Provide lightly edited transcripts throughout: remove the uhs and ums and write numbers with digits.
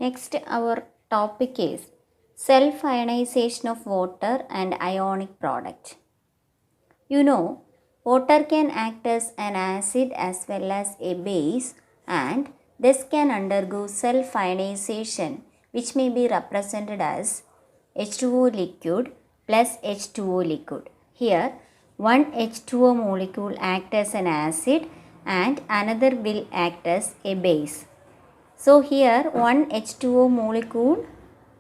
Next, our topic is self-ionization of water and ionic product. You know, water can act as an acid as well as a base and this can undergo self-ionization, which may be represented as H2O liquid plus H2O liquid. Here, one H2O molecule acts as an acid and another will act as a base. So here one H2O molecule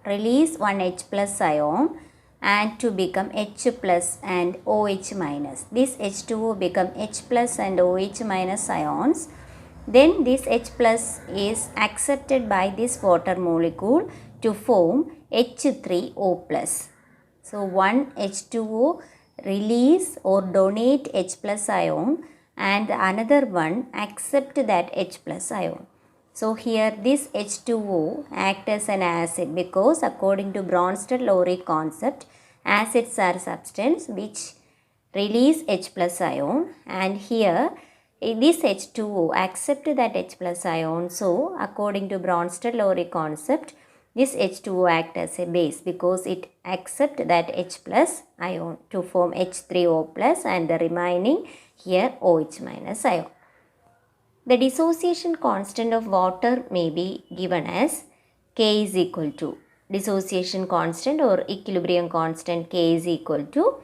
release one H plus ion and to become H plus and OH minus. This H2O become H plus and OH minus ions. Then this H plus is accepted by this water molecule to form H3O plus. So one H2O release or donate H plus ion and another one accept that H plus ion. So here this H2O act as an acid because according to Bronsted-Lowry concept, acids are substance which release H plus ion, and here this H2O accept that H plus ion. So according to Bronsted-Lowry concept, this H2O act as a base because it accept that H plus ion to form H3O plus and the remaining here OH minus ion. The dissociation constant of water may be given as K is equal to dissociation constant or equilibrium constant K is equal to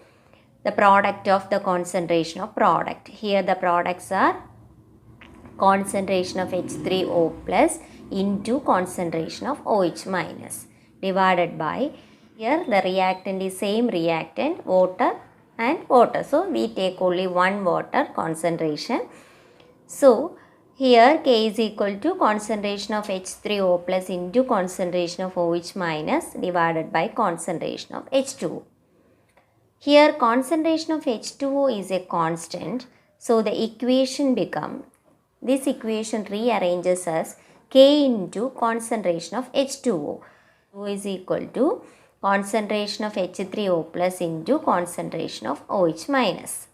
the product of the concentration of product. Here the products are concentration of H3O plus into concentration of OH minus divided by, here the reactant is same reactant, water and water. So we take only one water concentration. So here K is equal to concentration of H3O plus into concentration of OH minus divided by concentration of H2O. Here concentration of H2O is a constant. So the equation becomes, this equation rearranges as K into concentration of H2O. O is equal to concentration of H3O plus into concentration of OH minus.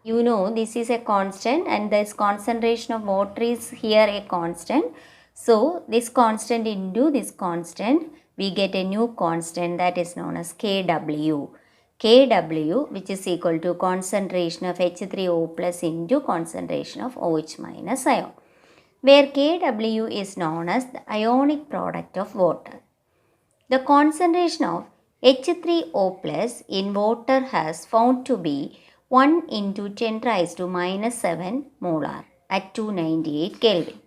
You know this is a constant and this concentration of water is here a constant. So this constant into this constant, we get a new constant that is known as Kw. Kw, which is equal to concentration of H3O plus into concentration of OH minus ion, where Kw is known as the ionic product of water. The concentration of H3O plus in water has found to be 1 into 10 raised to minus 7 molar at 298 Kelvin.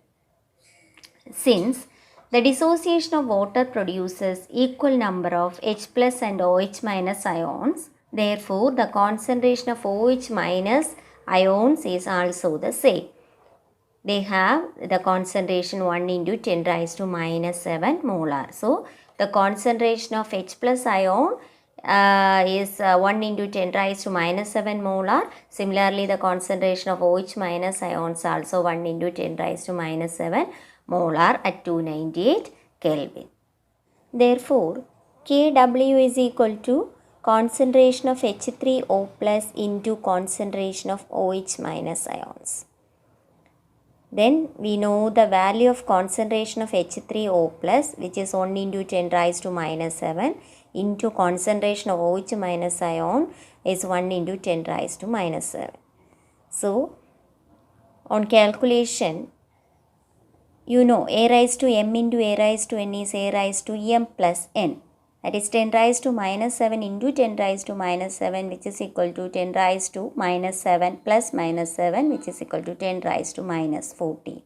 Since the dissociation of water produces equal number of H plus and OH minus ions, therefore the concentration of OH minus ions is also the same. They have the concentration 1 into 10 raised to minus 7 molar. So the concentration of H plus ion is 1 into 10 raised to minus 7 molar. Similarly, the concentration of OH minus ions also 1 into 10 raised to minus 7 molar at 298 Kelvin. Therefore, Kw is equal to concentration of H3O plus into concentration of OH minus ions. Then we know the value of concentration of H3O plus, which is 1 into 10 raised to minus 7 into concentration of OH minus ion is 1 into 10 raised to minus 7. So on calculation, you know A raised to M into A raised to N is A raised to M plus N. That is 10 raised to minus 7 into 10 raised to minus 7, which is equal to 10 raised to minus 7 plus minus 7, which is equal to 10 raised to minus 14.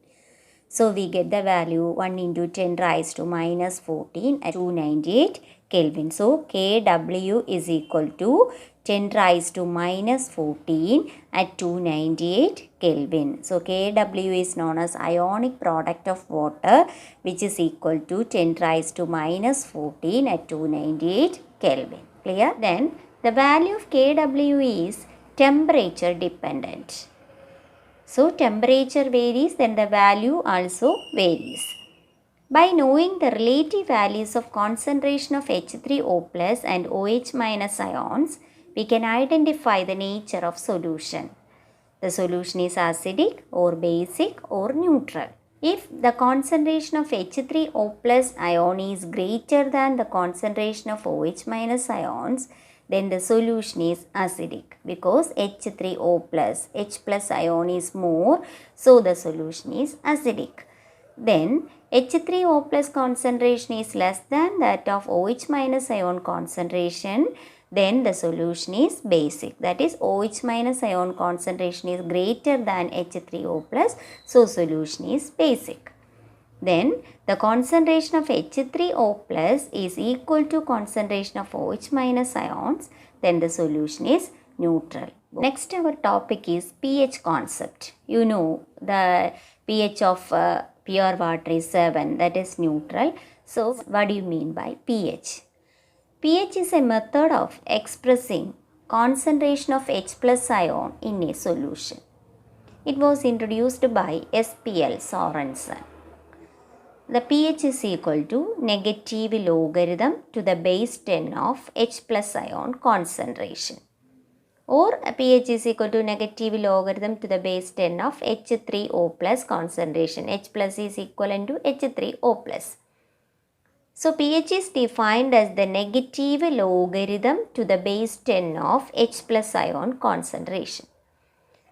So we get the value 1 into 10 raised to minus 14 at 298 Kelvin. So Kw is equal to 10 raised to minus 14 at 298 Kelvin. So Kw is known as ionic product of water, which is equal to 10 raised to minus 14 at 298 Kelvin. Clear? Then the value of Kw is temperature dependent. So temperature varies, then the value also varies. By knowing the relative values of concentration of H3O plus and OH minus ions, we can identify the nature of solution. The solution is acidic or basic or neutral. If the concentration of H3O plus ion is greater than the concentration of OH minus ions, then the solution is acidic, because H3O plus H plus ion is more, so the solution is acidic. Then H3O plus concentration is less than that of OH minus ion concentration, then the solution is basic. That is, OH minus ion concentration is greater than H3O plus, so solution is basic. Then the concentration of H3O plus is equal to concentration of OH minus ions, then the solution is neutral. Next our topic is pH concept. You know the pH of pure water is 7, that is neutral. So what do you mean by pH? pH is a method of expressing concentration of H plus ion in a solution. It was introduced by S.P.L. Sorensen. The pH is equal to negative logarithm to the base 10 of H plus ion concentration, or pH is equal to negative logarithm to the base 10 of H3O plus concentration. H plus is equivalent to H3O plus. So pH is defined as the negative logarithm to the base 10 of H plus ion concentration.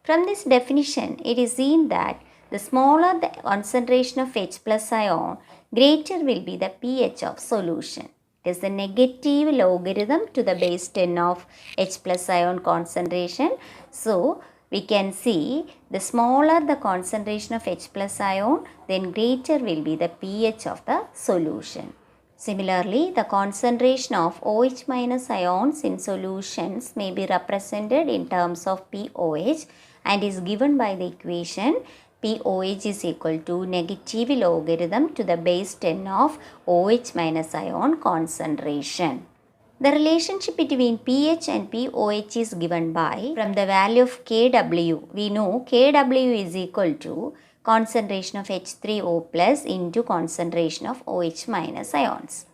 From this definition, it is seen that the smaller the concentration of H plus ion, greater will be the pH of solution. It is the negative logarithm to the base 10 of H plus ion concentration. So we can see the smaller the concentration of H plus ion, then greater will be the pH of the solution. Similarly, the concentration of OH minus ions in solutions may be represented in terms of POH and is given by the equation POH is equal to negative logarithm to the base 10 of OH minus ion concentration. The relationship between pH and POH is given by, from the value of Kw, we know Kw is equal to concentration of H3O plus into concentration of OH minus ions.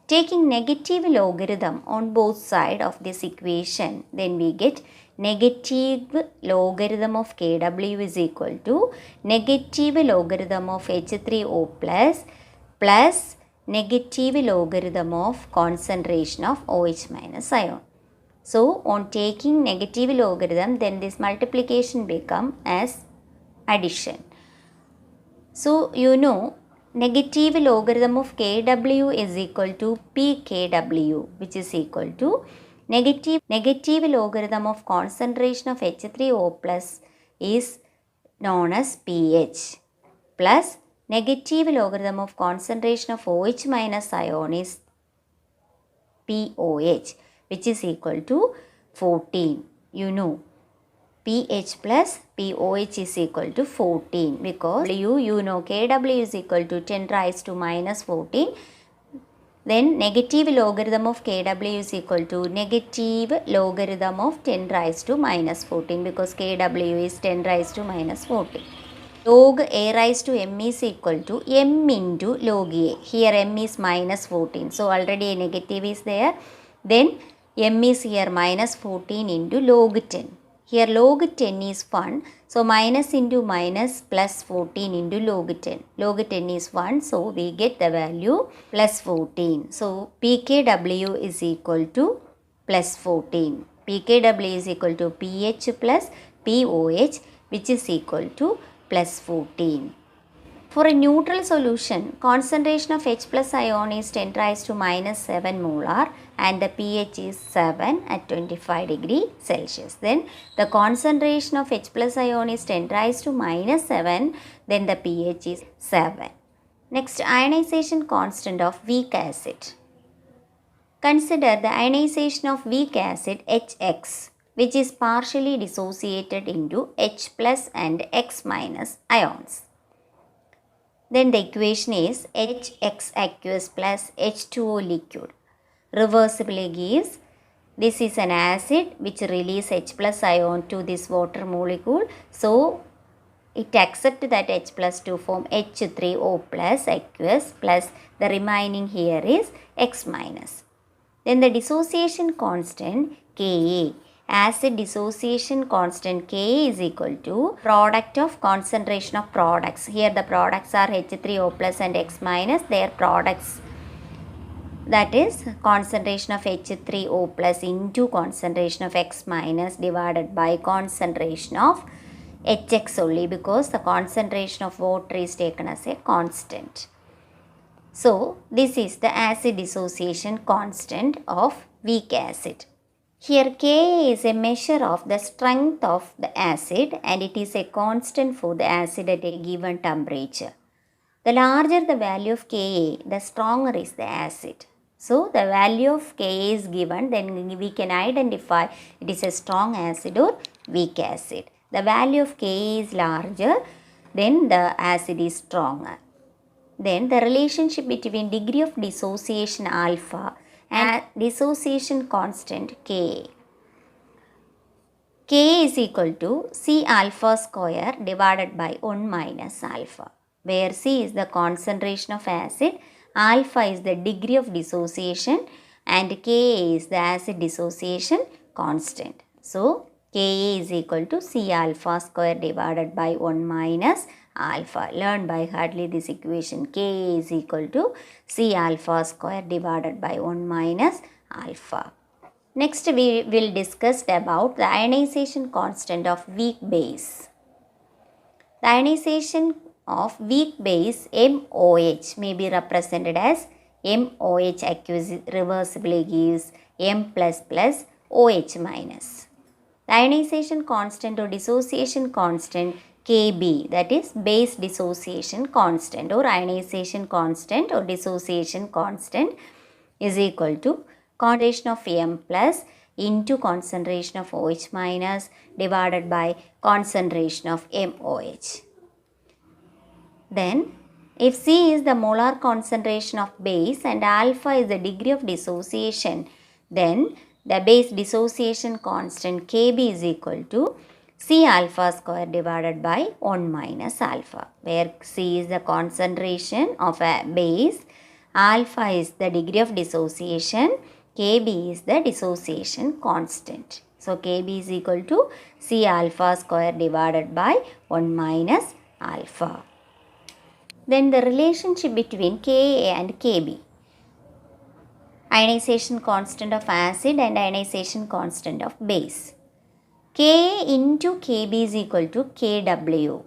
Taking negative logarithm on both sides of this equation, then we get negative logarithm of Kw is equal to negative logarithm of H3O plus negative logarithm of concentration of OH minus ion. So on taking negative logarithm, then this multiplication become as addition. So you know negative logarithm of Kw is equal to pKw, which is equal to negative logarithm of concentration of H3O plus is known as pH, plus negative logarithm of concentration of OH minus ion is POH, which is equal to 14. You know pH plus POH is equal to 14, because you know Kw is equal to 10 raised to minus 14. Then negative logarithm of Kw is equal to negative logarithm of 10 raised to minus 14, because Kw is 10 raised to minus 14. Log A raised to m is equal to m into log A. Here m is minus 14. So already a negative is there. Then m is here minus 14 into log 10. Here log 10 is 1. So minus into minus plus 14 into log 10. Log 10 is 1. So we get the value plus 14. So pKw is equal to plus 14. pKw is equal to pH plus POH, which is equal to plus 14. For a neutral solution, concentration of H plus ion is 10 raised to minus 7 molar and the pH is 7 at 25 degree Celsius. Then the concentration of H plus ion is 10 raised to minus 7, then the pH is 7. Next, ionization constant of weak acid. Consider the ionization of weak acid HX, which is partially dissociated into H plus and X minus ions. Then the equation is HX aqueous plus H2O liquid. Reversibly gives, this is an acid which releases H plus ion to this water molecule. So it accepts that H plus to form H3O plus aqueous, plus the remaining here is X minus. Then the dissociation constant Ka. acid dissociation constant Ka is equal to product of concentration of products. Here the products are H3O plus and X minus, their products, that is concentration of H3O plus into concentration of X minus divided by concentration of Hx only, because the concentration of water is taken as a constant. So this is the acid dissociation constant of weak acid. Here Ka is a measure of the strength of the acid and it is a constant for the acid at a given temperature. The larger the value of Ka, the stronger is the acid. So the value of Ka is given, then we can identify it is a strong acid or weak acid. The value of Ka is larger, then the acid is stronger. Then the relationship between degree of dissociation alpha and dissociation constant Ka. K is equal to C alpha square divided by 1 minus alpha, where C is the concentration of acid, alpha is the degree of dissociation and Ka is the acid dissociation constant. So, Ka is equal to C alpha square divided by 1 minus alpha. Learn by heartly this equation. Ka is equal to C alpha square divided by 1 minus alpha. Next we will discuss about the ionization constant of weak base. The ionization of weak base MOH may be represented as MOH aqueous reversibly gives M plus plus OH minus. The ionization constant or dissociation constant Kb, that is base dissociation constant or ionization constant or dissociation constant, is equal to concentration of M plus into concentration of OH minus divided by concentration of MOH. Then if C is the molar concentration of base and alpha is the degree of dissociation, then the base dissociation constant Kb is equal to C alpha square divided by 1 minus alpha, where C is the concentration of a base, alpha is the degree of dissociation, Kb is the dissociation constant. So Kb is equal to C alpha square divided by 1 minus alpha. Then the relationship between Ka and Kb. Ionization constant of acid and ionization constant of base. Ka into Kb is equal to Kw.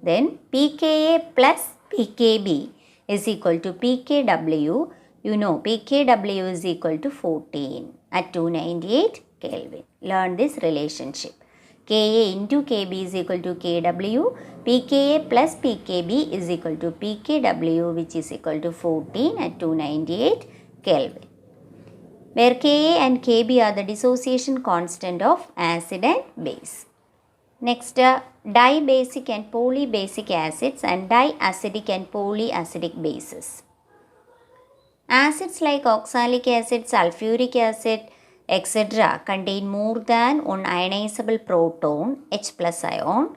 Then pKa plus pKb is equal to pKw. You know pKw is equal to 14 at 298 Kelvin. Learn this relationship. Ka into Kb is equal to Kw. pKa plus pKb is equal to pKw, which is equal to 14 at 298 Kelvin. Where Ka and Kb are the dissociation constant of acid and base. Next, dibasic and polybasic acids and diacidic and polyacidic bases. Acids like oxalic acid, sulfuric acid, etc. contain more than one ionizable proton H plus ion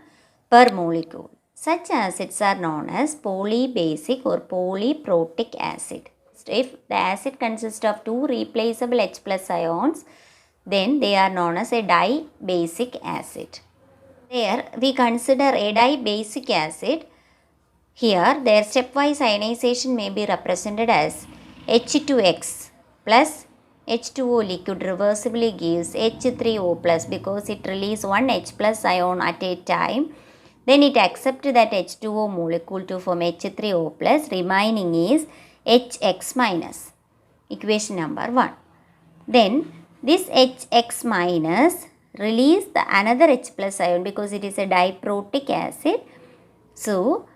per molecule. Such acids are known as polybasic or polyprotic acid. So if the acid consists of two replaceable H plus ions, then they are known as a dibasic acid. There we consider a dibasic acid. Here their stepwise ionization may be represented as H2X plus H2O liquid reversibly gives H3O plus because it releases one H plus ion at a time. Then it accepts that H2O molecule to form H3O plus, remaining is Hx minus. Equation number 1. Then this Hx minus release the another H plus ion because it is a diprotic acid. So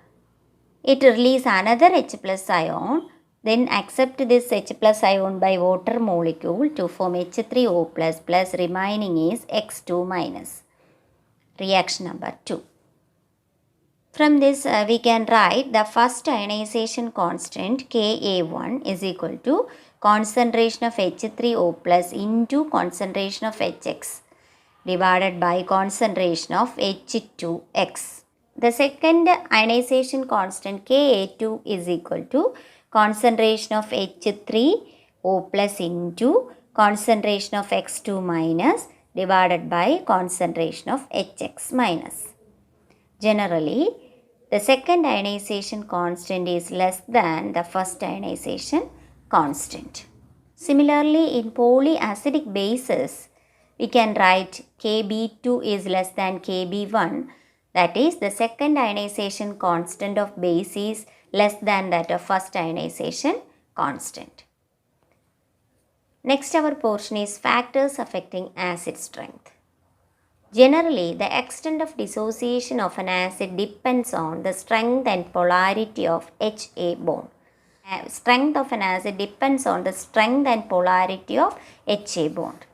it release another H plus ion, then accept this H plus ion by water molecule to form H3O plus plus, remaining is X2 minus. Reaction number 2. From this we can write the first ionization constant Ka1 is equal to concentration of H3O plus into concentration of Hx divided by concentration of H2X. The second ionization constant Ka2 is equal to concentration of H3O plus into concentration of X2 minus divided by concentration of Hx minus. Generally, the second ionization constant is less than the first ionization constant. Similarly, in polyacidic bases, we can write Kb2 is less than Kb1. That is, the second ionization constant of base is less than that of first ionization constant. Next, our portion is factors affecting acid strength. Generally, the extent of dissociation of an acid depends on the strength and polarity of Ha bond. Strength of an acid depends on the strength and polarity of Ha bond.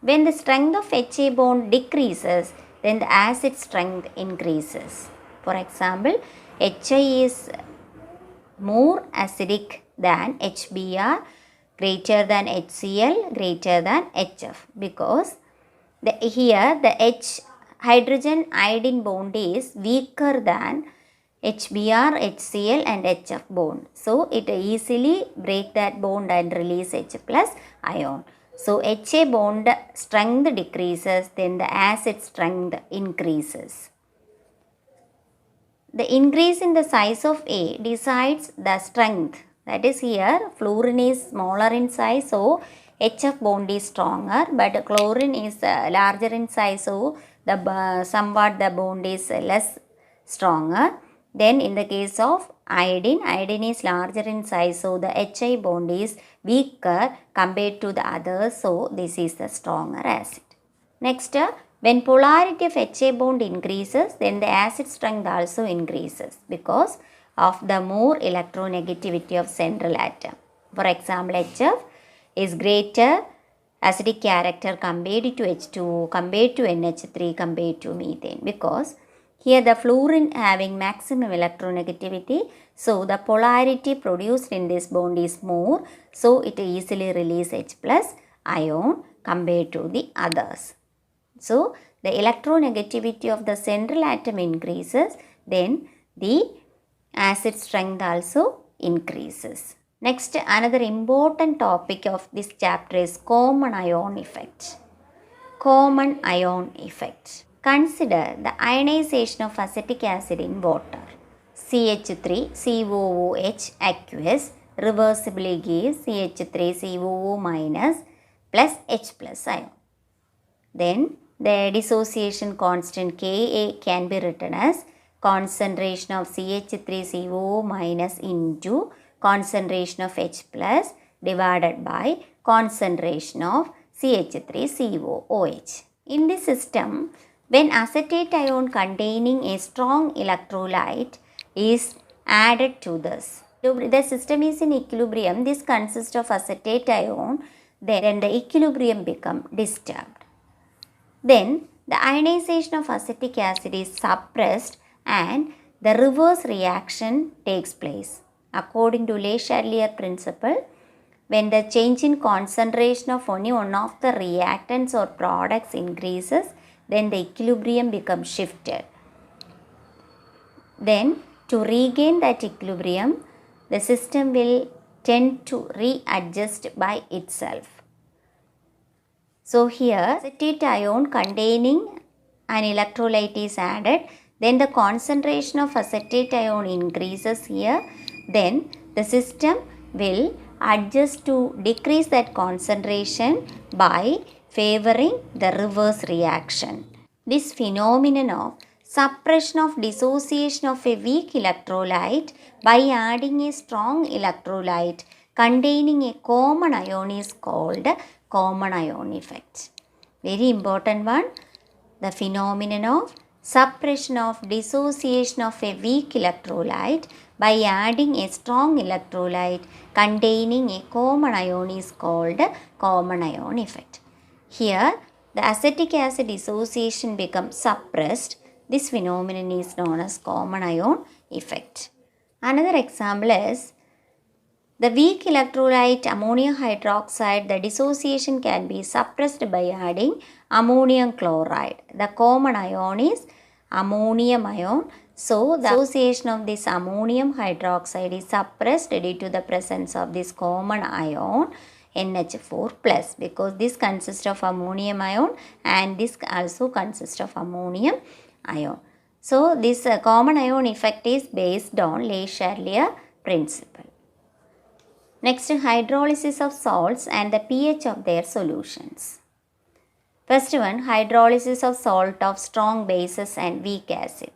When the strength of Ha bond decreases, then the acid strength increases. For example, Hi is more acidic than HBr, greater than HCl, greater than HF, because here the H hydrogen iodine bond is weaker than HBr, HCl and HF bond. So it easily break that bond and release H plus ion. So Ha bond strength decreases, then the acid strength increases. The increase in the size of A decides the strength. That is, here fluorine is smaller in size, so HF bond is stronger, but chlorine is larger in size, so somewhat the bond is less stronger. Then in the case of iodine is larger in size, so the Hi bond is weaker compared to the others, so this is the stronger acid. Next, when polarity of Ha bond increases, then the acid strength also increases because of the more electronegativity of central atom. For example, HF is greater acidic character compared to H2, compared to NH3, compared to methane, because here the fluorine having maximum electronegativity, so the polarity produced in this bond is more, so it easily releases H plus ion compared to the others. So the electronegativity of the central atom increases, then the acid strength also increases. Next, another important topic of this chapter is common ion effect. Common ion effect. Consider the ionization of acetic acid in water. CH3COOH aqueous reversibly gives CH3COO minus plus H plus ion. Then the dissociation constant Ka can be written as concentration of CH3COO minus into concentration of H plus divided by concentration of CH3COOH. In this system, when acetate ion containing a strong electrolyte is added to this, the system is in equilibrium. This consists of acetate ion, then the equilibrium becomes disturbed. Then the ionization of acetic acid is suppressed and the reverse reaction takes place. According to Le Chatelier principle, when the change in concentration of only one of the reactants or products increases, then the equilibrium becomes shifted. Then to regain that equilibrium, the system will tend to readjust by itself. So here acetate ion containing an electrolyte is added, then the concentration of acetate ion increases here, then the system will adjust to decrease that concentration by favoring the reverse reaction. This phenomenon of suppression of dissociation of a weak electrolyte by adding a strong electrolyte containing a common ion is called common ion effect. Very important one, the phenomenon of suppression of dissociation of a weak electrolyte by adding a strong electrolyte containing a common ion is called common ion effect. Here, the acetic acid dissociation becomes suppressed. This phenomenon is known as common ion effect. Another example is the weak electrolyte ammonium hydroxide, the dissociation can be suppressed by adding ammonium chloride. The common ion is ammonium ion. So the association of this ammonium hydroxide is suppressed due to the presence of this common ion NH4 plus, because this consists of ammonium ion and this also consists of ammonium ion. So this common ion effect is based on Le Chatelier's principle. Next, hydrolysis of salts and the pH of their solutions. First one, hydrolysis of salt of strong bases and weak acid.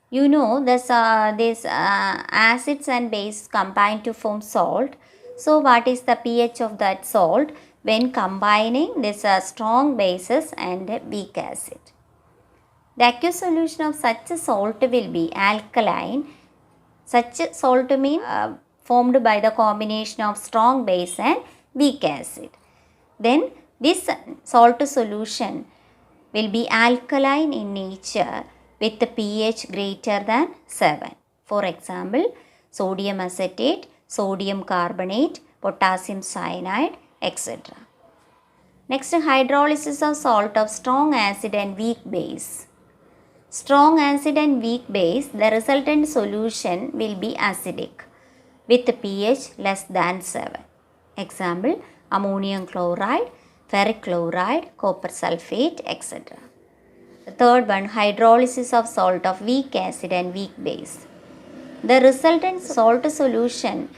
You know this, acids and bases combine to form salt. So what is the pH of that salt when combining this strong bases and weak acid? The aqueous solution of such a salt will be alkaline. Such a salt means formed by the combination of strong base and weak acid. Then this salt solution will be alkaline in nature with the pH greater than 7. For example, sodium acetate, sodium carbonate, potassium cyanide, etc. Next, hydrolysis of salt of strong acid and weak base. Strong acid and weak base, the resultant solution will be acidic with pH less than 7. Example, ammonium chloride, ferric chloride, copper sulfate, etc. The third one, hydrolysis of salt of weak acid and weak base. The resultant salt solution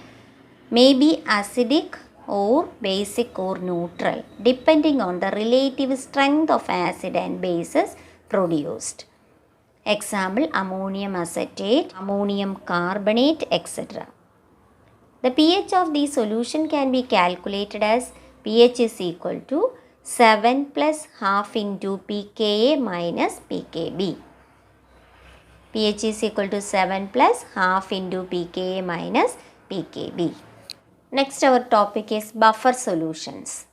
may be acidic or basic or neutral depending on the relative strength of acid and bases produced. Example, ammonium acetate, ammonium carbonate, etc. The pH of the solution can be calculated as pH is equal to 7 plus half into pKa minus pKb. pH is equal to 7 plus half into pKa minus pKb. Next, our topic is buffer solutions.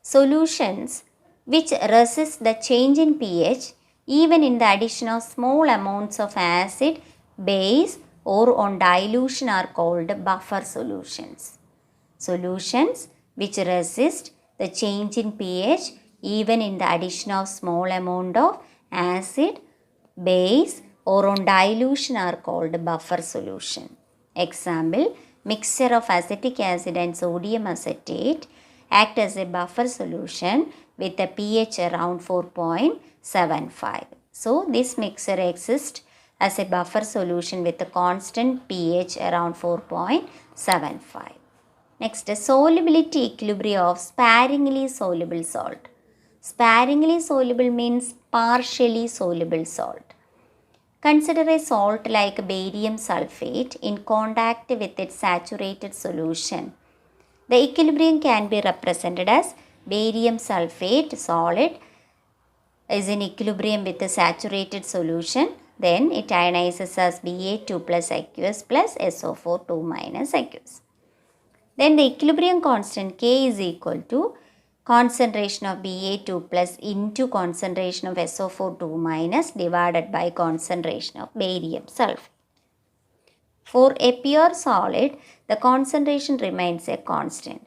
Solutions which resist the change in pH even in the addition of small amounts of acid, base or on dilution are called buffer solutions. Solutions which resist the change in pH even in the addition of small amount of acid, base or on dilution are called buffer solution. Example, mixture of acetic acid and sodium acetate act as a buffer solution with a pH around 4.75. So this mixture exists as a buffer solution with a constant pH around 4.75. Next, solubility equilibrium of sparingly soluble salt. Sparingly soluble means partially soluble salt. Consider a salt like barium sulfate in contact with its saturated solution. The equilibrium can be represented as barium sulfate solid is in equilibrium with the saturated solution. Then it ionizes as Ba2 plus aqueous plus SO4 2 minus aqueous. Then the equilibrium constant K is equal to concentration of Ba2 plus into concentration of SO4 2 minus divided by concentration of barium sulfate. For a pure solid, the concentration remains a constant.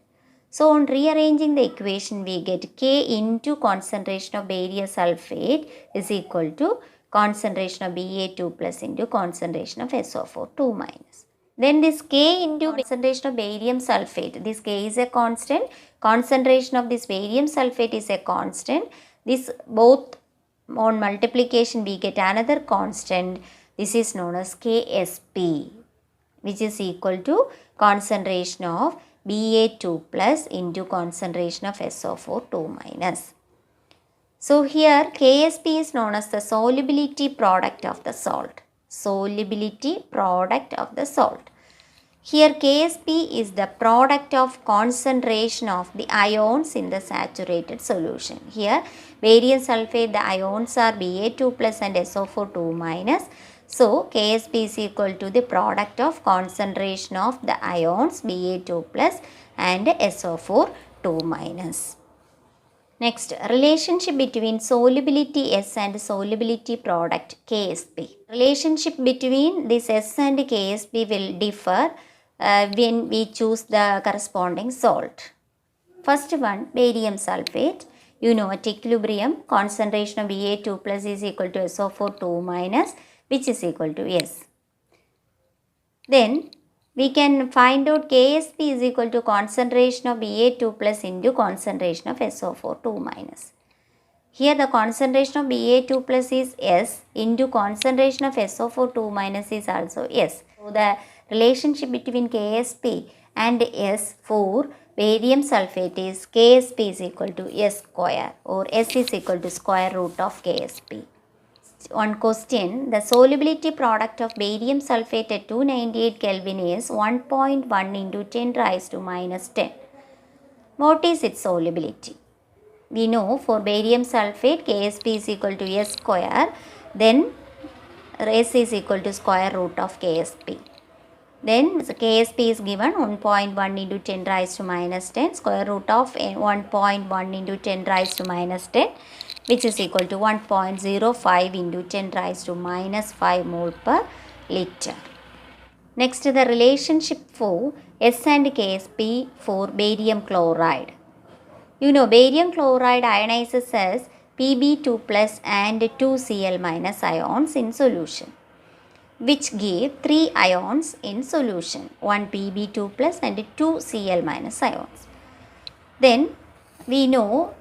So on rearranging the equation, we get K into concentration of barium sulfate is equal to concentration of Ba2 plus into concentration of SO4 2 minus. Then this K into concentration of barium sulfate, this K is a constant, concentration of this barium sulfate is a constant. This both on multiplication we get another constant. This is known as KSP, which is equal to concentration of Ba2 plus into concentration of SO4 2 minus. So here KSP is known as the solubility product of the salt. Solubility product of the salt. Here KSP is the product of concentration of the ions in the saturated solution. Here barium sulfate, the ions are Ba2 plus and SO4 2 minus. So KSP is equal to the product of concentration of the ions Ba2 plus and SO4 2 minus. Next, relationship between solubility S and solubility product KSP. Relationship between this S and KSP will differ when we choose the corresponding salt. First one, barium sulfate. You know at equilibrium, concentration of Ba2 plus is equal to SO4 2 minus. which is equal to S. Then we can find out KSP is equal to concentration of Ba2 plus into concentration of SO4 2 minus. Here the concentration of Ba2 plus is S into concentration of SO4 2 minus is also S. So the relationship between KSP and S for barium sulfate is KSP is equal to S square, or S is equal to square root of KSP. One question, the solubility product of barium sulfate at 298 Kelvin is 1.1 into 10 raised to minus 10. What is its solubility? We know for barium sulfate KSP is equal to S square, then S is equal to square root of KSP. Then KSP is given 1.1 into 10 raised to minus 10, square root of 1.1 into 10 raised to minus 10, which is equal to 1.05 into 10 raised to minus 5 mole per liter. Next, the relationship for S and KSP for barium chloride. You know, barium chloride ionizes as Pb2 plus and 2Cl minus ions in solution, which give 3 ions in solution, 1 Pb2 plus and 2 Cl minus ions. Then we know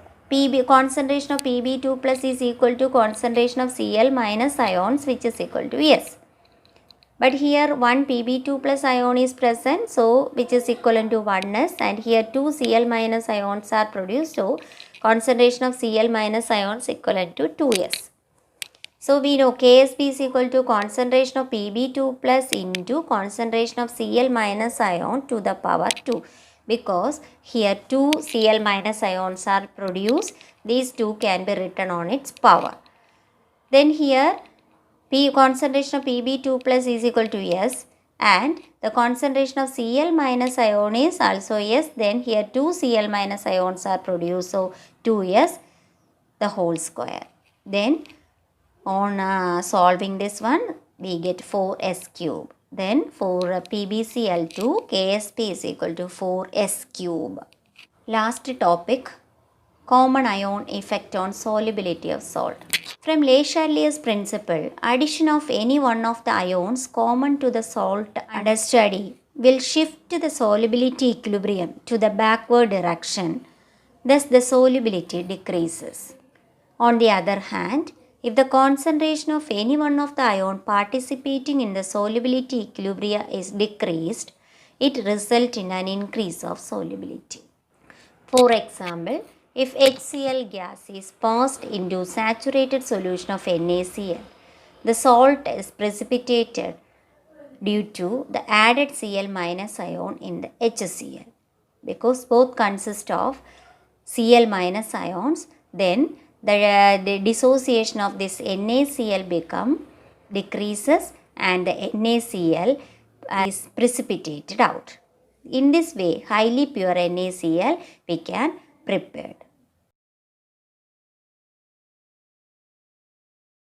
concentration of Pb2 plus is equal to concentration of Cl minus ions, which is equal to S. But here 1 Pb2 plus ion is present, so which is equivalent to 1s, and here 2 Cl minus ions are produced, so concentration of Cl minus ions equivalent to 2s. So we know KSP is equal to concentration of Pb2 plus into concentration of Cl minus ion to the power 2, because here 2 Cl minus ions are produced, these 2 can be written on its power. Then here concentration of Pb2 plus is equal to S, and the concentration of Cl minus ion is also S, then here 2 Cl minus ions are produced, so 2S the whole square. Then on solving this one, we get 4S cube. Then for PbCl2, KSP is equal to 4S cube. Last topic, common ion effect on solubility of salt. From Le Chatelier's principle, addition of any one of the ions common to the salt under study will shift the solubility equilibrium to the backward direction. Thus, the solubility decreases. On the other hand, if the concentration of any one of the ion participating in the solubility equilibrium is decreased, it results in an increase of solubility. For example, if HCl gas is passed into saturated solution of NaCl, the salt is precipitated due to the added Cl minus ion in the HCl. Because both consist of Cl minus ions, then the dissociation of this NaCl decreases and the NaCl is precipitated out. In this way, highly pure NaCl we can prepare.